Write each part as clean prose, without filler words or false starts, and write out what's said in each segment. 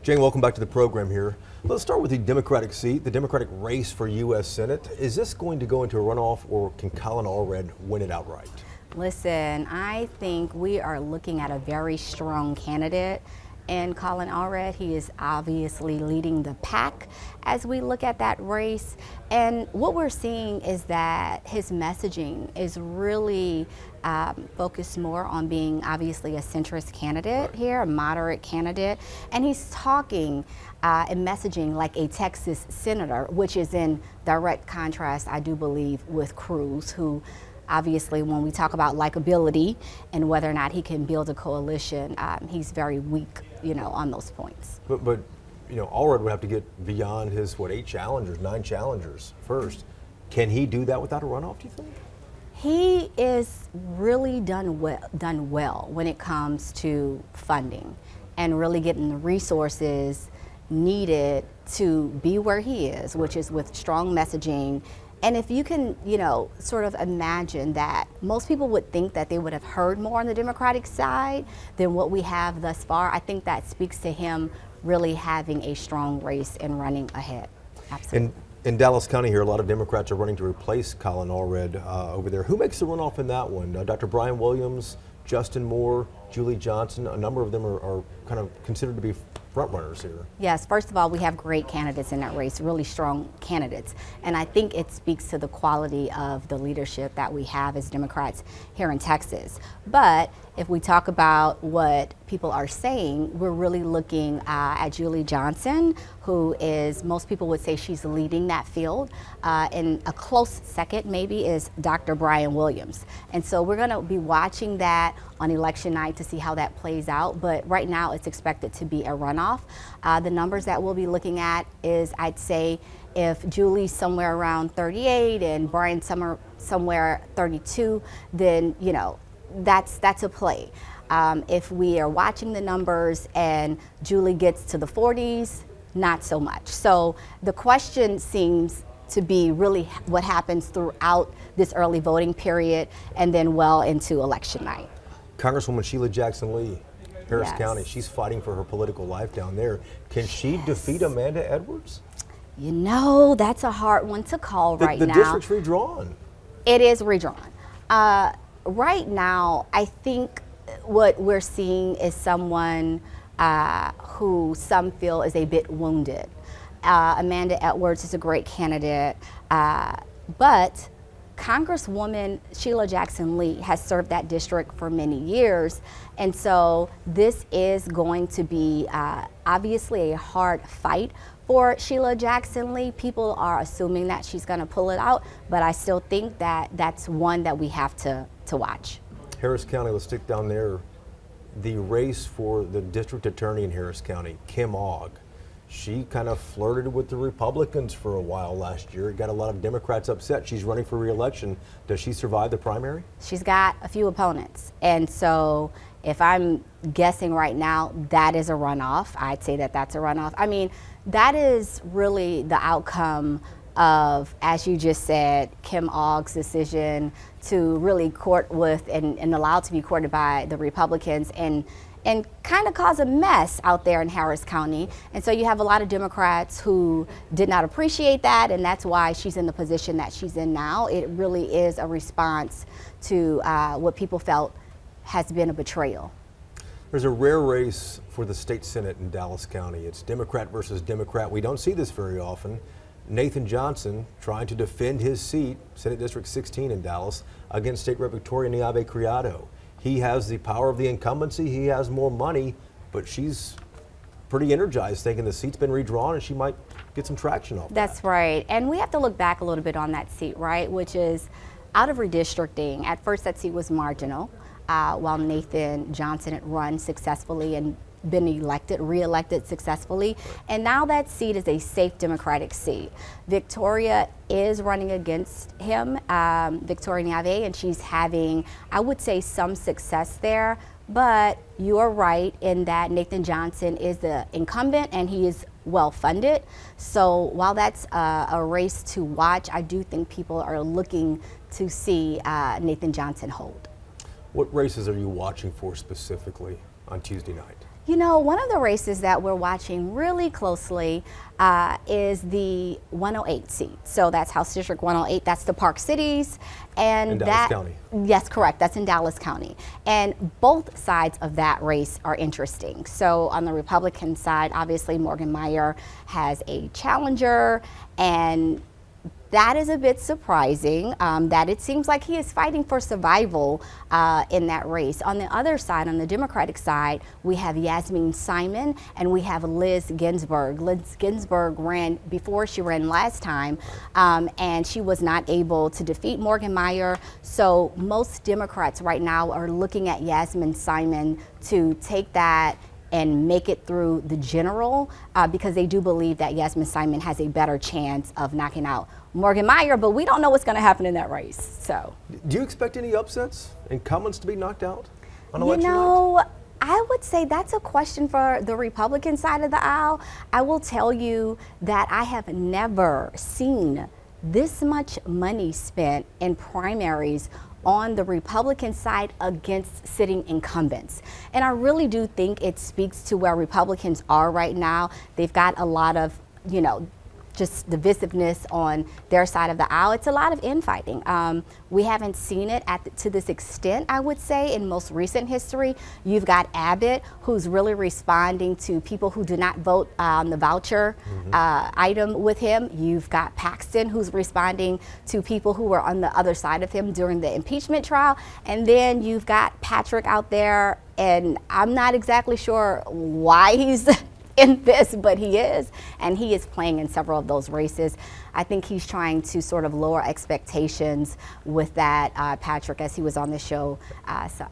Jane, welcome back to the program here. Let's start with the Democratic seat, the Democratic race for U.S. Senate. Is this going to go into a runoff, or can Colin Allred win it outright? Listen, I think we are looking at a very strong candidate. And Colin Allred, he is obviously leading the pack as we look at that race. And what we're seeing is that his messaging is really focused more on being obviously a centrist candidate here, a moderate candidate. And he's talking and messaging like a Texas senator, which is in direct contrast, I do believe, with Cruz, who obviously, when we talk about likability and whether or not he can build a coalition, he's very weak, on those points. But Allred would have to get beyond his, 9 challengers first. Can he do that without a runoff, do you think? He is really done well when it comes to funding and really getting the resources needed to be where he is, which is with strong messaging. And if you can, sort of imagine that most people would think that they would have heard more on the Democratic side than what we have thus far, I think that speaks to him really having a strong race and running ahead. Absolutely. In Dallas County here, a lot of Democrats are running to replace Colin Allred over there. Who makes the runoff in that one? Dr. Brian Williams, Justin Moore, Julie Johnson, a number of them are kind of considered to be front runners here. Yes, first of all, we have great candidates in that race, really strong candidates. And I think it speaks to the quality of the leadership that we have as Democrats here in Texas. But if we talk about what people are saying, we're really looking at Julie Johnson, who is, most people would say she's leading that field. And a close second maybe is Dr. Brian Williams. And so we're gonna be watching that on election night to see how that plays out. But right now it's expected to be a runoff. The numbers that we'll be looking at is, I'd say, if Julie's somewhere around 38 and Brian somewhere 32, then that's a play. If we are watching the numbers and Julie gets to the 40s, not so much. So the question seems to be really what happens throughout this early voting period and then well into election night. Congresswoman Sheila Jackson Lee, Harris Yes. County, she's fighting for her political life down there. Can she defeat Amanda Edwards? That's a hard one to call right now. The district's redrawn. It is redrawn. Right now, I think what we're seeing is someone who some feel is a bit wounded. Amanda Edwards is a great candidate, but Congresswoman Sheila Jackson Lee has served that district for many years, and so this is going to be obviously a hard fight for Sheila Jackson Lee. People are assuming that she's going to pull it out, but I still think that that's one that we have to watch. Harris County, let's stick down there. The race for the district attorney in Harris County, Kim Ogg, she kind of flirted with the Republicans for a while last year. It got a lot of Democrats upset. She's running for re-election. Does she survive the primary? She's got a few opponents. And so if I'm guessing right now, that is a runoff. I'd say that that's a runoff. I mean, that is really the outcome of, as you just said, Kim Ogg's decision to really court with and allowed to be courted by the Republicans and kind of cause a mess out there in Harris County. And so you have a lot of Democrats who did not appreciate that, and that's why she's in the position that she's in now. It really is a response to what people felt has been a betrayal. There's a rare race for the state Senate in Dallas County. It's Democrat versus Democrat. We don't see this very often. Nathan Johnson trying to defend his seat, Senate District 16 in Dallas, against State Rep. Victoria Niave Criado. He has the power of the incumbency, he has more money, but she's pretty energized, thinking the seat's been redrawn and she might get some traction off That's right. And we have to look back a little bit on that seat, right, which is out of redistricting. At first, that seat was marginal, while Nathan Johnson had run successfully and been re-elected successfully. And now that seat is a safe Democratic seat. Victoria is running against him, Victoria Niave, and she's having, I would say, some success there. But you're right in that Nathan Johnson is the incumbent and he is well funded. So while that's a race to watch, I do think people are looking to see Nathan Johnson hold. What races are you watching for specifically on Tuesday night? You know, one of the races that we're watching really closely is the 108 seat. So that's House District 108. That's the Park Cities, and In Dallas County. Yes, correct. That's in Dallas County, and both sides of that race are interesting. So on the Republican side, obviously Morgan Meyer has a challenger, and that is a bit surprising that it seems like he is fighting for survival in that race. On the other side, on the Democratic side, we have Yasmin Simon and we have Liz Ginsburg. Liz Ginsburg ran before she ran last time, and she was not able to defeat Morgan Meyer. So most Democrats right now are looking at Yasmin Simon to take that and make it through the general because they do believe that Yasmin Simon has a better chance of knocking out Morgan Meyer, but we don't know what's going to happen in that race. So, Do you expect any upsets? Incumbents to be knocked out on you election night? know, I would say that's a question for the Republican side of the aisle. I will tell you that I have never seen this much money spent in primaries on the Republican side against sitting incumbents. And I really do think it speaks to where Republicans are right now. They've got a lot of, just divisiveness on their side of the aisle. It's a lot of infighting. We haven't seen it to this extent, I would say, in most recent history. You've got Abbott, who's really responding to people who did not vote on the voucher item with him. You've got Paxton, who's responding to people who were on the other side of him during the impeachment trial. And then you've got Patrick out there, and I'm not exactly sure why he's in this, but he is, and he is playing in several of those races. I think he's trying to sort of lower expectations with that, Patrick, as he was on the show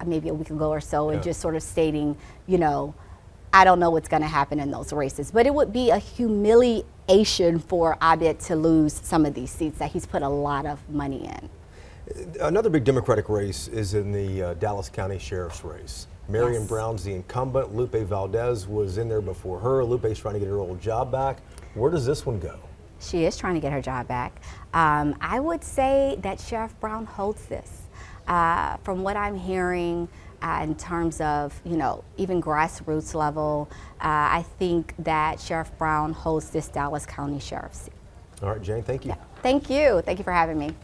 maybe a week ago or so, and just sort of stating, I don't know what's going to happen in those races, but it would be a humiliation for Abbott to lose some of these seats that he's put a lot of money in. Another big Democratic race is in the Dallas County Sheriff's race. Marion Brown's the incumbent. Lupe Valdez was in there before her. Lupe's trying to get her old job back. Where does this one go? She is trying to get her job back. I would say that Sheriff Brown holds this. From what I'm hearing in terms of, even grassroots level, I think that Sheriff Brown holds this Dallas County Sheriff's seat. All right, Jane, thank you. Yeah. Thank you. Thank you for having me.